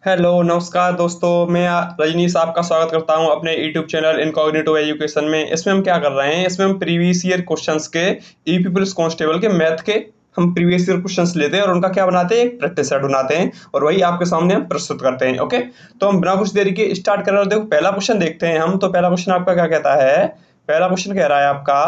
Hello नमस्कार दोस्तों, मैं रजनीश आपका स्वागत करता हूं अपने यूट्यूब चैनल इनकॉग्निटो एजुकेशन में। इसमें हम क्या कर रहे हैं, इसमें हम प्रीवियस ईयर क्वेश्चंस के ईपी पुलिस कांस्टेबल के मैथ के हम प्रीवियस ईयर क्वेश्चंस लेते हैं और उनका क्या बनाते हैं, एक प्रैक्टिस सेट बनाते हैं और वही आपके सामने हम प्रस्तुत करते हैं। ओके, तो हम बिना कुछ देरी के स्टार्ट कर रहे हैं। देखो पहला क्वेश्चन देखते हैं हम। तो पहला क्वेश्चन आपका क्या कहता है, पहला क्वेश्चन कह रहा है आपका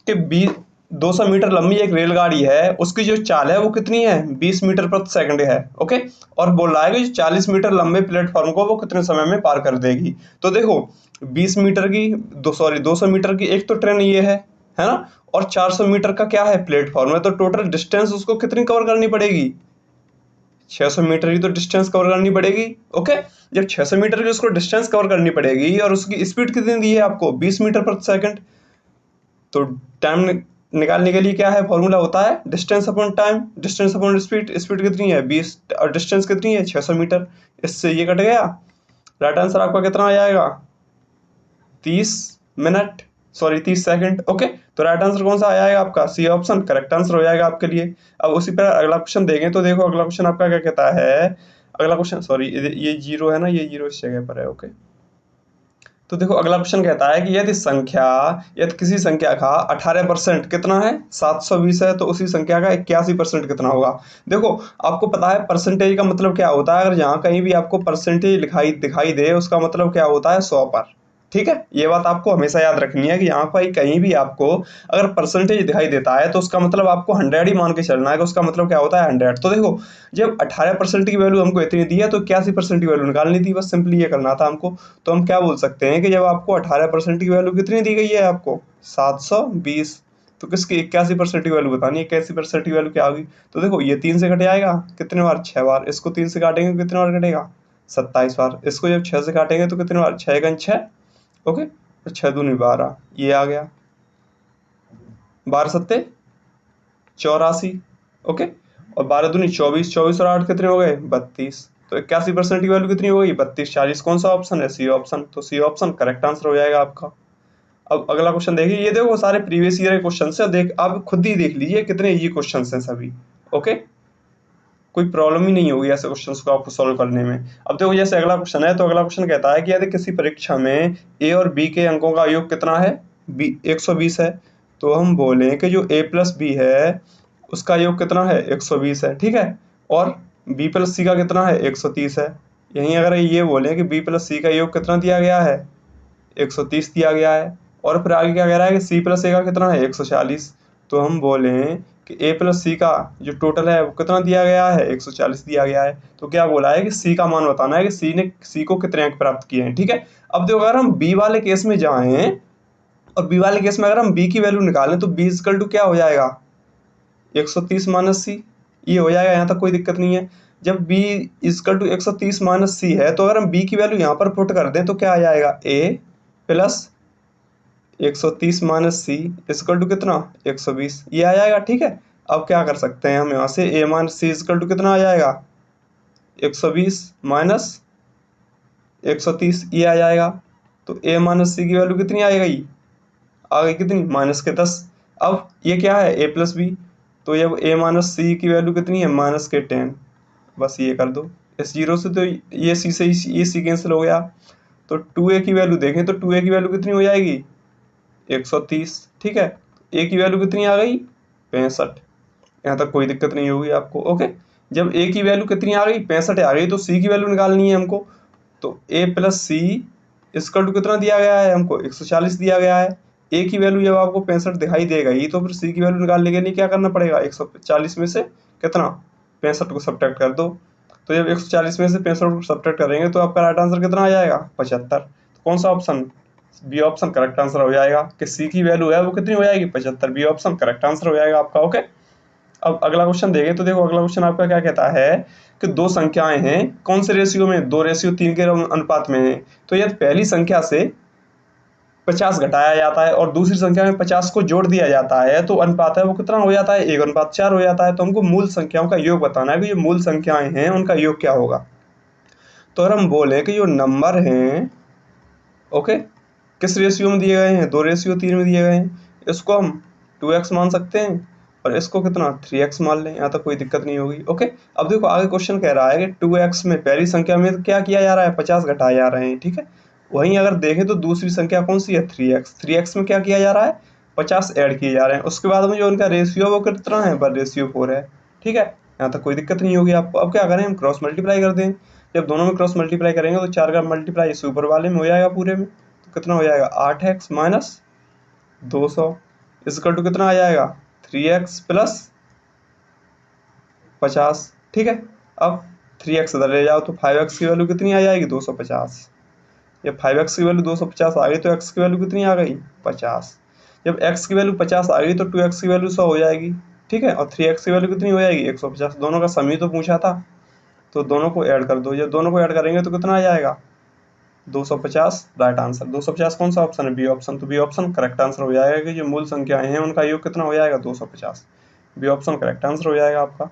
कि 200 मीटर लंबी एक रेलगाड़ी है, उसकी जो चाल है वो कितनी है, 20 मीटर प्रति सेकंड है। ओके, और बोल रहा है कि 40 मीटर लंबे प्लेटफॉर्म को वो कितने समय में पार कर देगी। तो देखो 20 मीटर की 200 मीटर की एक तो ट्रेन ये है ना, और 400 मीटर का क्या है प्लेटफॉर्म है, तो टोटल डिस्टेंस उसको कितनी कवर करनी पड़ेगी, 600 मीटर की तो डिस्टेंस कवर करनी पड़ेगी। ओके, जब 600 मीटर की उसको डिस्टेंस कवर करनी पड़ेगी और उसकी स्पीड कितनी दी है आपको, 20 मीटर प्रति सेकंड, तो टाइम निकालने के लिए क्या है, फॉर्मूला होता है distance upon time, distance upon speed. Speed कितनी है 20 और डिस्टेंस कितनी है 600 मीटर। इससे ये कट गया, राइट आंसर आपका कितना आ जाएगा, 30 मिनट, सॉरी 30 सेकंड। ओके, तो राइट आंसर कौन सा आ जाएगा आपका, सी ऑप्शन करेक्ट आंसर हो जाएगा आपके लिए। अब उसी पर अगला क्वेश्चन देखें तो देखो अगला क्वेश्चन आपका क्या कहता है। अगला क्वेश्चन, सॉरी ये जीरो है ना, ये जीरो इस जगह पर है। ओके, तो देखो अगला क्वेश्चन कहता है कि यदि किसी संख्या का 18% कितना है, 720 है, तो उसी संख्या का 81% कितना होगा। देखो आपको पता है परसेंटेज का मतलब क्या होता है, अगर जहाँ कहीं भी आपको परसेंटेज दिखाई दे उसका मतलब क्या होता है, 100 पर। ठीक है, ये बात आपको हमेशा याद रखनी है कि यहाँ पर कहीं भी आपको अगर परसेंटेज दिखाई देता है तो उसका मतलब आपको 100 ही मान के चलना है कि उसका मतलब क्या होता है, 100। तो देखो जब 18% की वैल्यू हमको इतनी दी है तो 81% की वैल्यू निकालनी थी, बस सिंपली ये करना था हमको। तो हम क्या बोल सकते हैं कि जब आपको 18% की वैल्यू कितनी दी गई है आपको, 720, तो किसकी 81% की वैल्यू बतानी है, 81% की वैल्यू क्या होगी। तो देखो ये 3 से कट जाएगा कितने बार, 6 बार। इसको 3 से काटेंगे कितने बार कटेगा, 27 बार। इसको जब 6 से काटेंगे तो कितने बार, 6 गुना 6। ओके, तो 6 दूनी 12, ये आ गया, 12 सत्ते 84। ओके, और 12 दूनी 24, 24 और 8 कितने हो गए, 32। तो 81% की वैल्यू कितनी हो गई, 32 40। कौन सा ऑप्शन है, सी ऑप्शन। तो सी ऑप्शन करेक्ट आंसर हो जाएगा आपका। अब अगला क्वेश्चन देखिए, ये देखो सारे प्रीवियस ईयर के क्वेश्चन है, देख आप खुद ही देख लीजिए कितने इजी क्वेश्चन हैं सभी। ओके, कोई प्रॉब्लम ही नहीं होगी ऐसे क्वेश्चंस को आपको सॉल्व करने में। अब देखो जैसे अगला क्वेश्चन है, तो अगला क्वेश्चन कहता है कि यदि किसी परीक्षा में ए और बी के अंकों का योग कितना है, बी 120 है, तो हम बोले कि जो ए प्लस बी है उसका योग कितना है, 120 है। ठीक है, और बी प्लस सी का कितना है, 130 है। यहीं अगर ये बोले कि बी प्लस सी का योग कितना दिया गया है, 130 दिया गया है, और फिर आगे क्या कह रहा है कि सी प्लस ए का कितना है, 140। तो हम बोलें कि ए प्लस सी का जो टोटल है वो कितना दिया गया है, 140 दिया गया है। तो क्या बोला है कि सी का मान बताना है कि सी को कितने अंक प्राप्त किए हैं। ठीक है, अब देखो अगर हम बी वाले केस में जाएं और बी वाले केस में अगर हम बी की वैल्यू निकालें तो बी इक्वल टू क्या हो जाएगा, 130 माइनस सी, ये हो जाएगा, यहाँ तक कोई दिक्कत नहीं है। जब b इक्वल टू 130 माइनस सी है तो अगर हम b की वैल्यू यहाँ पर पुट कर दें तो क्या आ जाएगा, a plus 130 minus c equal to कितना, 120, ये आ जाएगा। ठीक है, अब क्या कर सकते हैं हम यहाँ से, a minus c equal to कितना आ जाएगा, 120 माइनस 130, ये आ जाएगा। तो a माइनस सी की वैल्यू कितनी आ गई, आ गई कितनी, माइनस के 10। अब ये क्या है, a प्लस बी, तो जब a माइनस सी की वैल्यू कितनी है, माइनस के 10, बस ये कर दो। इस जीरो से तो ये सी से ये सी कैंसिल हो गया। तो 2a की वैल्यू देखें तो 2a की वैल्यू कितनी हो जाएगी, 130। ठीक है, a की वैल्यू कितनी आ गई, 65। यहाँ तक कोई दिक्कत नहीं होगी आपको। ओके, जब a की वैल्यू कितनी आ गई, 65 आ गई, तो c की वैल्यू निकालनी है हमको। तो a plus c equal to कितना दिया गया है हमको, 140 दिया गया है। a की वैल्यू जब आपको 65 दिखाई देगा ही, तो फिर c की वैल्यू निकालने के लिए क्या करना पड़ेगा, 140 में से कितना, 65 को सब्ट्रैक्ट कर दो। तो जब 140 में से 65 को सब्ट्रैक्ट करेंगे तो आपका राइट आंसर कितना आ जाएगा, 75। तो कौन सा option, B option correct answer हो जाएगा कि सी की वैल्यू है वो कितनी हो जाएगी, 75। बी ऑप्शन करेक्ट आंसर हो जाएगा आपका। ओके, अब अगला क्वेश्चन देखें तो देखो अगला क्वेश्चन आपका क्या कहता है कि दो संख्याएं हैं, कौन से रेशियो में, 2:3 के अनुपात में है। तो यदि पहली संख्या से 50 घटाया जाता है और दूसरी संख्या में 50 को जोड़ दिया जाता है तो अनुपात है वो कितना हो जाता है, 1:4 हो जाता है। तो हमको मूल संख्याओं का योग बताना है कि जो मूल संख्याएं हैं उनका योग क्या होगा। तो अगर हम बोले कि जो नंबर हैं, ओके, किस रेशियो में दिए गए हैं, 2:3 में दिए गए हैं, इसको हम 2x मान सकते हैं और इसको कितना 3x मान लें, यहाँ तक कोई दिक्कत नहीं होगी। ओके, अब देखो आगे क्वेश्चन कह रहा है कि 2x में पहली संख्या में क्या किया जा रहा है, 50 घटाए जा रहे हैं, ठीक है। वहीं अगर देखें तो दूसरी संख्या कौन सी है, 3x, 3x में क्या किया जा रहा है, 50 ऐड किए जा रहे हैं। उसके बाद में जो उनका रेशियो है वो कितना है, 1:4 है, ठीक है। यहाँ तक कोई दिक्कत नहीं होगी आपको। अब क्या करें, हम क्रॉस मल्टीप्लाई कर दें। जब दोनों में क्रॉस मल्टीप्लाई करेंगे तो 4 का मल्टीप्लाई इस ऊपर वाले में हो जाएगा पूरे में, तो कितना हो जाएगा 8x माइनस 200 इसकल टू कितना आ जाएगा 3x प्लस 50, ठीक है। अब 3x इधर ले जाओ तो 5x की वैल्यू कितनी आ जाएगी 250। जब 5x की वैल्यू 250 आ गई तो x की वैल्यू कितनी आ गई 50। जब x की वैल्यू 50 आ गई तो 2x की वैल्यू 100 हो जाएगी, ठीक है। और 3x की वैल्यू कितनी हो जाएगी 150। दोनों का सम ही तो पूछा था, तो दोनों को ऐड कर दो। जब दोनों को ऐड करेंगे तो कितना आ जाएगा 250, राइट आंसर। 250 कौन सा ऑप्शन है, बी ऑप्शन। तो बी ऑप्शन करेक्ट आंसर हो जाएगा कि जो मूल संख्याएं हैं उनका योग कितना हो जाएगा 250। बी ऑप्शन करेक्ट आंसर हो जाएगा आपका।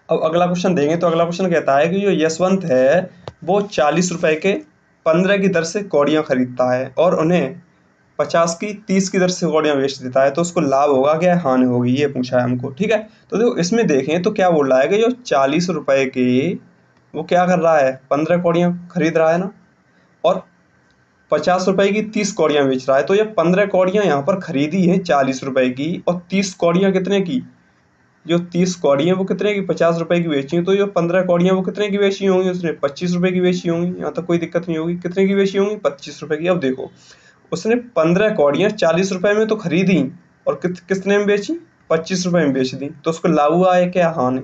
अब अगला क्वेश्चन देंगे तो अगला क्वेश्चन कहता है कि जो यशवंत है वो 40 रुपए के 15 की दर से कौड़ियाँ खरीदता है और उन्हें 50 की 30 की दर से कौड़ियाँ बेच देता है, तो उसको लाभ होगा क्या हानि होगी, ये पूछा है हमको, ठीक है। तो देखो इसमें देखें तो क्या बोल रहा है कि जो 40 रुपए के वो क्या कर रहा है 15 कौड़ियाँ खरीद रहा है ना, और 50 रुपए की 30 कौड़ियाँ बेच रहा है। तो ये 15 कौड़ियाँ यहाँ पर खरीदी हैं 40 रुपए की, और 30 कौड़ियाँ कितने की, जो 30 कौड़ियाँ वो कितने की 50 रुपए की बेची हैं। तो जो 15 कौड़ियाँ वो कितने की बेची होंगी, उसने 25 रुपए की बेची होंगी। यहाँ तक कोई दिक्कत नहीं होगी। कितने की बेची होंगी 25 रुपए की। अब देखो उसने 15 कौड़ियाँ 40 रुपए में तो खरीदी और कितने में बेची 25 रुपए में बेच दी, तो उसको लाभ हुआ है क्या हानि।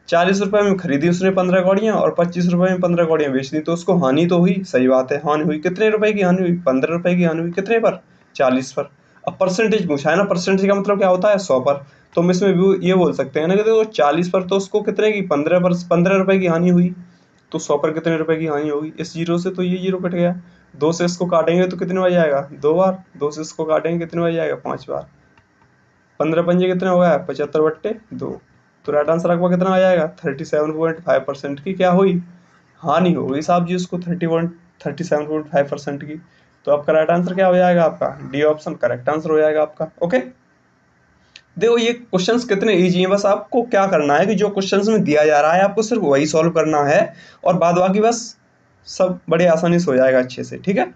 40 रुपए में खरीदी उसने 15 कौड़ियाँ और 25 रुपए में 15 कौड़ियाँ बेच दी, तो उसको हानि तो हुई, सही बात है हानि हुई। कितने रुपए की हानि हुई 15 रुपए की हानि हुई, कितने पर 40 पर। अब परसेंटेज पूछा है ना, परसेंटेज का मतलब क्या होता है 100 पर। तो हम इसमें भी ये बोल सकते हैं ना कि देखो 40 पर तो उसको कितने की 15 रुपए की हानि हुई, तो 100 पर कितने रुपए की हानि होगी। इस जीरो से तो ये जीरो कट गया, 2 से इसको काटेंगे तो कितने बज जाएगा 2 बार, 2 से इसको काटेंगे कितने बज जाएगा 5 बार, 15 पंजे कितने हो गया 75/2। तो राइट आंसर आपका कितना आ जाएगा 37.5% की क्या हुई हानि हो गई साहब जी उसको 37.5% की। तो आपका राइट आंसर क्या हो जाएगा आपका डी ऑप्शन करेक्ट आंसर हो जाएगा आपका। ओके, देखो ये क्वेश्चंस कितने इजी हैं, बस आपको क्या करना है कि जो क्वेश्चंस में दिया जा रहा है आपको सिर्फ वही सॉल्व करना है, और बाद बाकी बस सब बड़े आसानी से हो जाएगा अच्छे से, ठीक है।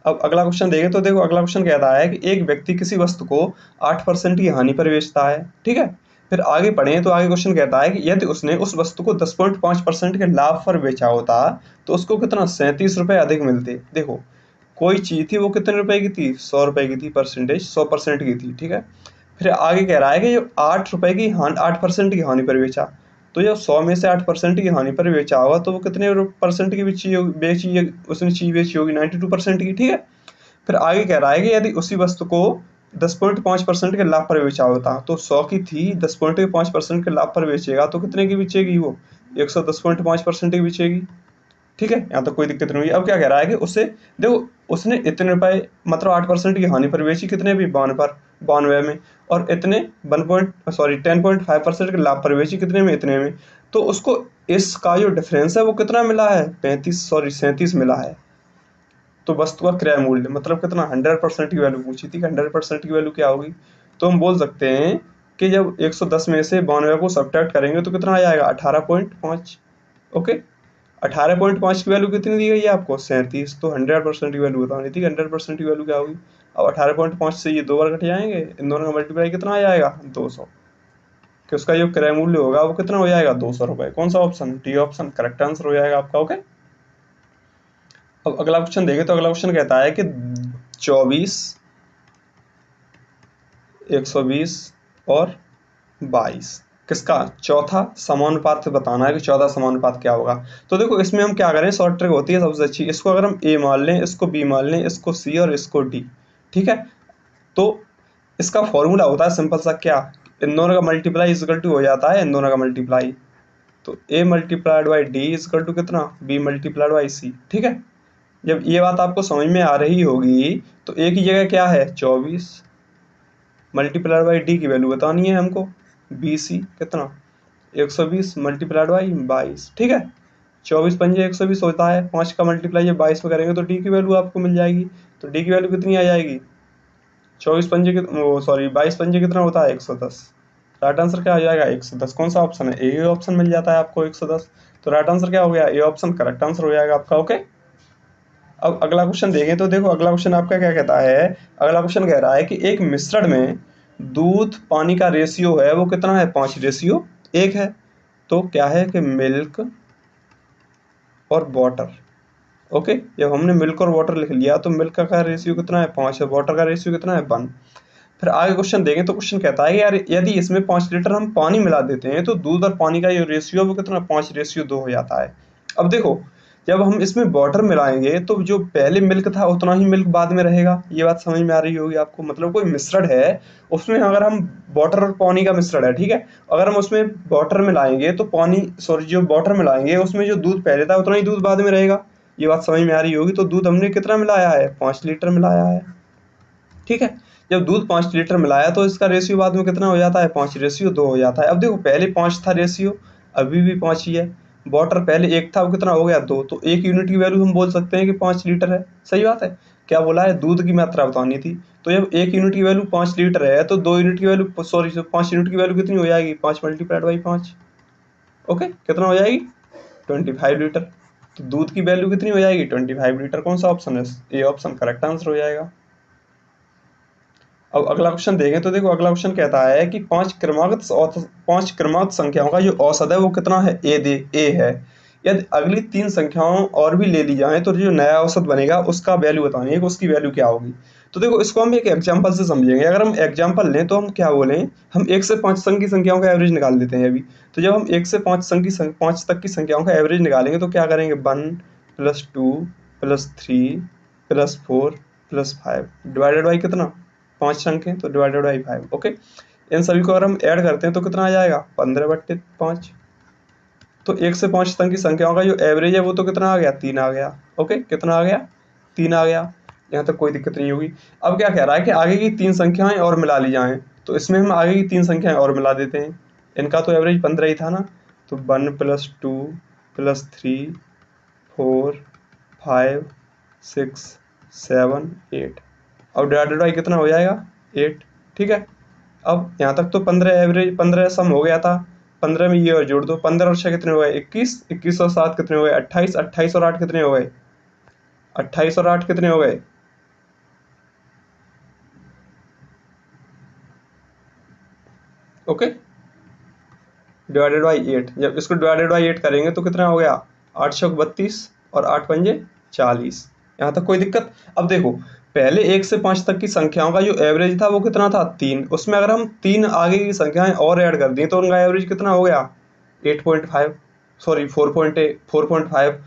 अब अगला क्वेश्चन देखें तो देखो अगला क्वेश्चन कहता है कि एक व्यक्ति किसी वस्तु को 8% की हानि पर बेचता है, ठीक है। फिर आगे पढ़ें तो आगे क्वेश्चन कहता है कि यदि उसने उस वस्तु को 10.5% के लाभ पर बेचा होता तो उसको कितना 37 रुपये अधिक मिलते। देखो कोई चीज थी वो कितने रुपए की थी 100 रुपए की थी, परसेंटेज 100% की थी, ठीक है। फिर आगे कह रहा है कि जो 8 रुपए की 8% की हानि पर बेचा, तो जब 100 में से 8% की हानि पर बेचा होगा तो वो कितने परसेंट की बेची उसने चीज बेची होगी 92% की, ठीक है। फिर आगे कह रहा है कि यदि उसी वस्तु को 10.5% के लाभ पर बेचा होता तो 100 की थी 10.5% के लाभ पर बेचेगा तो कितने की बेचेगी वो 110.5% की बेचेगी, ठीक है। यहाँ तक कोई दिक्कत नहीं हुई। अब क्या कह रहा है कि उससे देखो उसने इतने रुपए मतलब 8% की हानि पर बेची कितने भी 92 में, और इतने 10.5% के लाभ पर बेची कितने में इतने में, तो उसको इसका जो डिफरेंस है वो कितना मिला है 37 मिला है। तो वस्तु का क्रय मूल्य मतलब कितना 100% की वैल्यू पूछी थी, 100% की वैल्यू क्या होगी। तो हम बोल सकते हैं कि जब 110 में से 92 को सब्ट्रैक्ट करेंगे तो कितना आ जाएगा 18.5। ओके, 18.5 की वैल्यू कितनी दी गई है आपको 37, तो 100% की वैल्यू बतानी थी 100% की वैल्यू क्या होगी। अब 18.5 से ये 2 बार कट जाएंगे, इन दोनों का मल्टीप्लाई कितना आ जाएगा 200, कि उसका जो क्रय मूल्य होगा वो कितना हो जाएगा 200 रुपये। कौन सा option D option correct answer हो जाएगा आपका। ओके, अब अगला क्वेश्चन देखें तो अगला क्वेश्चन कहता है कि 24, 120 और 22 किसका चौथा समानुपात बताना है कि चौथा समानुपात क्या होगा। तो देखो इसमें हम क्या करें, शॉर्ट ट्रिक होती है सबसे अच्छी, इसको अगर हम ए मान लें, इसको बी मान लें, इसको सी और इसको डी, ठीक है। तो इसका फॉर्मूला होता है सिंपल सा, क्या इन दोनों का मल्टीप्लाई इक्वल टू हो जाता है इन दोनों का मल्टीप्लाई, तो A multiplied by D equal to कितना बी मल्टीप्लाइड बाई सी, ठीक है। जब ये बात आपको समझ में आ रही होगी तो ए की जगह क्या है 24 मल्टीप्लाइड बाई डी की वैल्यू बतानी है हमको, बी सी कितना 120 मल्टीप्लाइड बाई 22, ठीक है। 24 पंजे 120 होता है, 5 का मल्टीप्लाई जब 22 में करेंगे तो डी की वैल्यू आपको मिल जाएगी। तो डी की वैल्यू कितनी आ जाएगी 24 पंजे सॉरी 22 पंजे कितना होता है 110। राइट आंसर क्या हो जाएगा 110। कौन सा ऑप्शन है, ए ऑप्शन मिल जाता है आपको 110। तो राइट आंसर क्या हो गया, ए ऑप्शन करेक्ट आंसर हो जाएगा आपका। ओके, अब अगला क्वेश्चन देखें तो देखो अगला क्वेश्चन आपका क्या कहता है। अगला क्वेश्चन कह रहा है कि एक मिश्रण में दूध पानी का रेशियो है वो कितना है, 5:1 है। तो क्या है कि मिल्क और वाटर। ओके, जब हमने मिल्क और वाटर लिख लिया तो मिल्क का रेशियो कितना है 5 है, वाटर का रेशियो कितना है 1। फिर आगे क्वेश्चन देखें तो क्वेश्चन कहता है कि यार यदि इसमें 5 लीटर हम पानी मिला देते हैं तो दूध और पानी का जो रेशियो वो कितना 5:2 हो जाता है। अब देखो जब हम इसमें वाटर मिलाएंगे तो जो पहले मिल्क था उतना ही मिल्क बाद में रहेगा, ये बात समझ में आ रही होगी आपको। मतलब कोई मिश्रण है उसमें अगर हम वाटर और पानी का मिश्रण है, ठीक है, अगर हम उसमें वाटर मिलाएंगे तो पानी सॉरी जो वाटर मिलाएंगे उसमें जो दूध पहले था उतना ही दूध बाद में रहेगा, ये बात समझ में आ रही होगी। तो दूध हमने कितना मिलाया है, 5 लीटर मिलाया है, ठीक है। जब दूध 5 लीटर मिलाया तो इसका रेशियो बाद में कितना हो जाता है, 5:2 हो जाता है। अब देखो पहले 5 था रेशियो, अभी भी 5 ही है। वाटर पहले 1 था वो कितना हो गया 2, तो 1 यूनिट की वैल्यू हम बोल सकते हैं कि 5 लीटर है। सही बात है, क्या बोला है, दूध की मात्रा बतानी थी। तो जब 1 यूनिट की वैल्यू 5 लीटर है तो 2 यूनिट की वैल्यू सॉरी 5 यूनिट की वैल्यू कितनी हो जाएगी, 5 मल्टीप्लाइड बाई 5। ओके, कितना हो जाएगी 25 लीटर। तो दूध की वैल्यू कितनी हो जाएगी 25 लीटर। कौन सा ऑप्शन है, ए ऑप्शन करेक्ट आंसर हो जाएगा। अब अगला क्वेश्चन देखें तो देखो अगला क्वेश्चन कहता है कि 5 क्रमागत संख्याओं का जो औसत है वो कितना है, ए है। यदि अगली 3 संख्याओं और भी ले ली जाए तो जो नया औसत बनेगा उसका वैल्यू बतानी है कि उसकी वैल्यू क्या होगी। तो देखो इसको हम एक एग्जांपल से समझेंगे। अगर हम एग्जांपल लें तो हम क्या बोलें, हम 1 से 5 संख्या की संख्याओं का एवरेज निकाल लेते हैं अभी। तो जब हम 1 से 5 तक की संख्याओं का एवरेज निकालेंगे तो क्या करेंगे, 1 + 2 + 3 + 4 + 5 डिवाइडेड बाई कितना 5 अंक हैं तो डिवाइडेड बाई 5। ओके, इन सभी को अगर हम ऐड करते हैं तो कितना आ जाएगा 15/5। तो 1 से 5 तक की संख्याओं का जो एवरेज है वो तो कितना आ गया 3 आ गया। ओके, कितना आ गया 3 आ गया, यहाँ तक कोई दिक्कत नहीं होगी। अब क्या कह रहा है कि आगे की 3 संख्याएं और मिला ली जाएं, तो इसमें हम आगे की 3 संख्याएं और मिला देते हैं। इनका तो एवरेज 15 ही था ना, तो 1 + 2 + 3 4 5 6 7 8 अब डिवाइडेड बाई कितना हो जाएगा 8, ठीक है। अब यहाँ तक तो 15 एवरेज 15 सम हो गया था, 15 में ये और जोड़ दो, 15 और 6 कितने हो गए 21, 21 और 7 कितने हो गए 28, 28 और 8 कितने हो गए 28 और 8 कितने हो गए, ओके, डिवाइडेड बाई 8। जब इसको डिवाइडेड बाई 8 करेंगे तो कितना हो गया 8 छक 32 और 8 पंजे 40। यहाँ तक कोई दिक्कत। अब देखो पहले 1 से 5 तक की संख्याओं का जो एवरेज था वो कितना था 3, उसमें अगर हम 3 आगे की संख्याएं और ऐड कर दी तो उनका एवरेज कितना हो गया 8.5 सॉरी 4.5।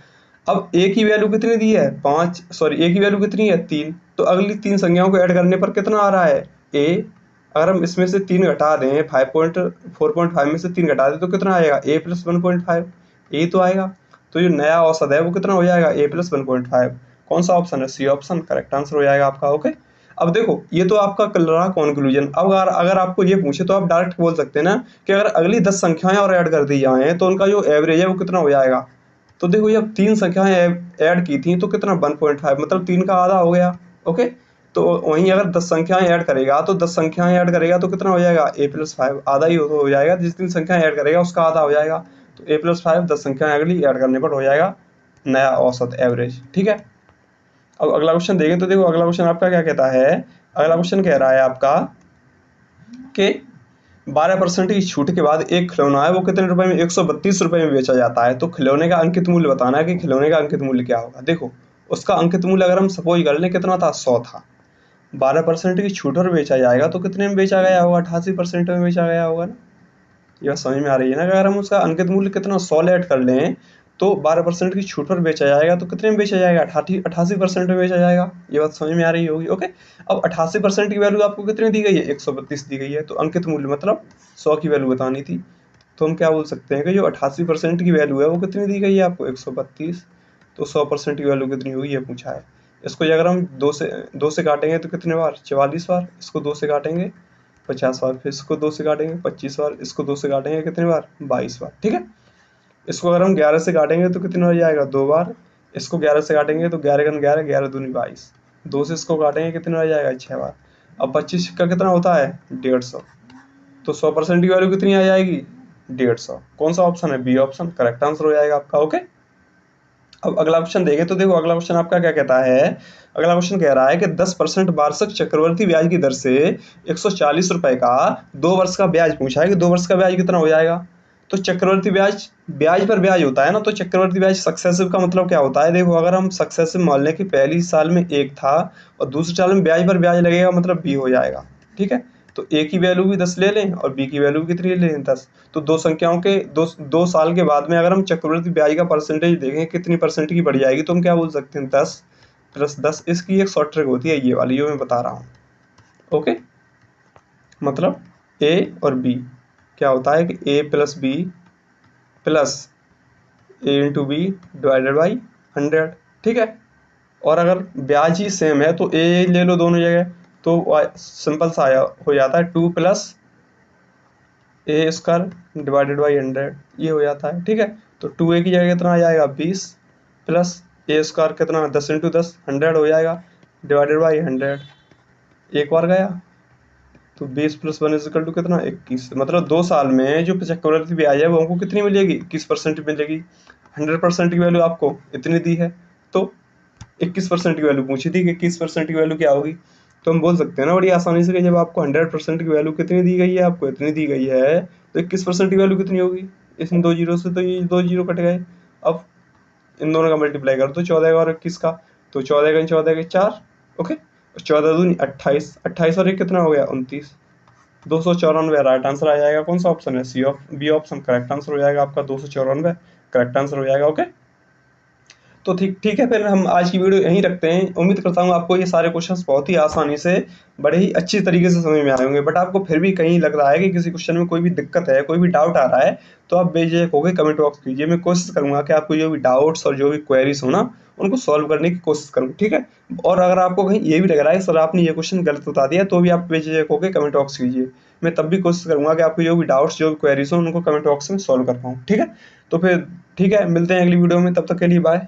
अब ए की वैल्यू कितनी दी है 5 सॉरी ए की वैल्यू कितनी है 3, तो अगली 3 संख्याओं को ऐड करने पर कितना आ रहा है ए। अगर हम इसमें से 3 घटा दें 4.5 में से 3 घटा दें तो कितना आएगा a + 1.5, ए तो आएगा। तो जो नया औसत है वो कितना हो जाएगा a + 1.5। कौन सा ऑप्शन है, सी ऑप्शन करेक्ट आंसर हो जाएगा आपका। ओके, अब देखो ये तो आपका कल रहा कंक्लूजन। अब अगर आपको ये पूछे तो आप डायरेक्ट बोल सकते हैं ना कि अगर अगली 10 संख्याएं और ऐड कर दी जाएं तो उनका जो एवरेज है वो कितना हो जाएगा। तो देखो ये 3 संख्याएं ऐड की थी तो कितना 1.5 मतलब 3 का आधा हो गया। ओके, तो वहीं अगर 10 संख्याएं ऐड करेगा तो 10 संख्याएं ऐड करेगा तो कितना हो जाएगा a + 5 आधा ही हो जाएगा, जिस 3 संख्याएं ऐड करेगा उसका आधा हो जाएगा। तो a + 5 10 संख्याएं अगली ऐड करने पर हो जाएगा नया औसत एवरेज, ठीक है। अब अगला क्वेश्चन देखें तो देखो अगला क्वेश्चन आपका क्या कहता है। अगला क्वेश्चन कह रहा है आपका कि 12% की छूट के बाद एक खिलौना है वो कितने रुपए में 132 रुपए में बेचा जाता है। तो खिलौने का अंकित मूल्य बताना है कि खिलौने का अंकित मूल्य क्या होगा। देखो उसका अंकित मूल्य अगर हम सपोज कर लें कितना था 100 था, 12% की छूट पर बेचा जाएगा तो कितने में बेचा गया होगा 88% में बेचा गया होगा ना। ये बात समझ में आ रही है ना, अगर हम उसका अंकित मूल्य कितना 100 ऐड कर लें तो 12% की छूट पर बेचा जाएगा तो कितने में बेचा जाएगा 88% में बेचा जाएगा। ये बात समझ में आ रही होगी। ओके, अब 88% की वैल्यू आपको कितनी दी गई है 132 दी गई है, तो अंकित मूल्य मतलब 100 की वैल्यू बतानी थी। तो हम क्या बोल सकते हैं कि जो 88% की वैल्यू है वो कितनी दी गई है आपको 132, तो 100% की वैल्यू कितनी हुई ये पूछा है। इसको अगर हम 2 से काटेंगे तो कितने बार 44 बार, इसको 2 से काटेंगे 50 बार, फिर इसको 2 से काटेंगे 25 बार, इसको 2 से काटेंगे कितने बार 22 बार, ठीक है। इसको अगर हम 11 से काटेंगे तो कितने हो जाएगा 2 बार, इसको 11 से काटेंगे तो 11 × 11 11 दूनी 22, 2 से इसको काटेंगे कितने हो जाएगा 6 बार। अब 25 का कितना होता है 150, तो 100% की वैल्यू कितनी आ जाएगी 150। कौन सा ऑप्शन है बी ऑप्शन करेक्ट आंसर हो जाएगा आपका। ओके, अब अगला क्वेश्चन देखें तो देखो अगला क्वेश्चन आपका क्या कहता है। अगला क्वेश्चन कह रहा है कि 10% वार्षिक चक्रवर्ती ब्याज की दर से 140 रुपए का 2 वर्ष का ब्याज पूछा है कि 2 वर्ष का ब्याज कितना हो जाएगा। तो चक्रवर्ती ब्याज ब्याज पर ब्याज होता है ना, तो चक्रवर्ती ब्याज सक्सेसिव का मतलब क्या होता है। देखो अगर हम सक्सेसिव मान लें कि पहली साल में 1 था और दूसरे साल में ब्याज पर ब्याज लगेगा मतलब बी हो जाएगा। ठीक है, तो ए की वैल्यू भी 10 ले लें और बी की वैल्यू भी कितनी ले लें 10। तो दो संख्याओं के दो साल के बाद में अगर हम चक्रवृद्धि ब्याज का परसेंटेज देखें कितनी परसेंट की बढ़ जाएगी, तो हम क्या बोल सकते हैं 10 + 10। इसकी एक शॉर्ट ट्रिक होती है ये वाली जो मैं बता रहा हूँ। ओके, मतलब ए और बी क्या होता है कि A plus B plus A into B divided by 100। ठीक है, और अगर ब्याज ही सेम है तो ए ले लो दोनों जगह, तो सिंपल सा हो जाता है 2 + ए स्क्वायर डिवाइडेड बाई 100, ये हो जाता है। ठीक है, तो 2a की जगह कितना आ जाएगा 20 प्लस ए स्क्वायर कितना 10 × 10 100 हो जाएगा डिवाइडेड बाई 100। एक बार गया तो 20 + 1 = कितना 21। मतलब 2 साल में जो चक्रवृद्धि ब्याज है वो हमको कितनी मिलेगी 21% मिलेगी। 100% की वैल्यू आपको इतनी दी है तो 21% की वैल्यू पूछी थी कि 21% की वैल्यू क्या होगी। तो हम बोल सकते हैं ना बड़ी आसानी से कि जब आपको 100% की वैल्यू कितनी दी गई है, आपको इतनी दी गई है, तो 21% की वैल्यू कितनी होगी। इन दो जीरो से तो ये 2 जीरो कट गए। अब इन दोनों का मल्टीप्लाई कर दो 14 और 21 का, तो 14 का 14 के 4। ओके, 14 दूनी 28, 28 और 1 कितना हो गया 29, 294 राइट आंसर आ जाएगा। कौन सा ऑप्शन है बी ऑप्शन करेक्ट आंसर हो जाएगा आपका 294 करेक्ट आंसर हो जाएगा। ओके, तो ठीक ठीक है, फिर हम आज की वीडियो यहीं रखते हैं। उम्मीद करता हूँ आपको ये सारे क्वेश्चंस बहुत ही आसानी से बड़े ही अच्छी तरीके से समझ में आए होंगे। बट आपको फिर भी कहीं लग रहा है कि किसी क्वेश्चन में कोई भी दिक्कत है, कोई भी डाउट आ रहा है, तो आप बेझिझक होकर कमेंट बॉक्स कीजिए। मैं कोशिश करूंगा कि आपको जो भी डाउट्स और जो भी क्वेरीज हो ना उनको सॉल्व करने की कोशिश करूँ। ठीक है, और अगर आपको कहीं ये भी लग रहा है सर आपने ये क्वेश्चन गलत बता दिया, तो भी आप बेझिझक होकर कमेंट बॉक्स कीजिए। मैं तब भी कोशिश करूंगा कि आपको जो भी डाउट्स जो भी क्वेरीज हो उनको कमेंट बॉक्स में सॉल्व कर पाऊँ। ठीक है, तो फिर ठीक है, मिलते हैं अगली वीडियो में, तब तक के लिए बाय।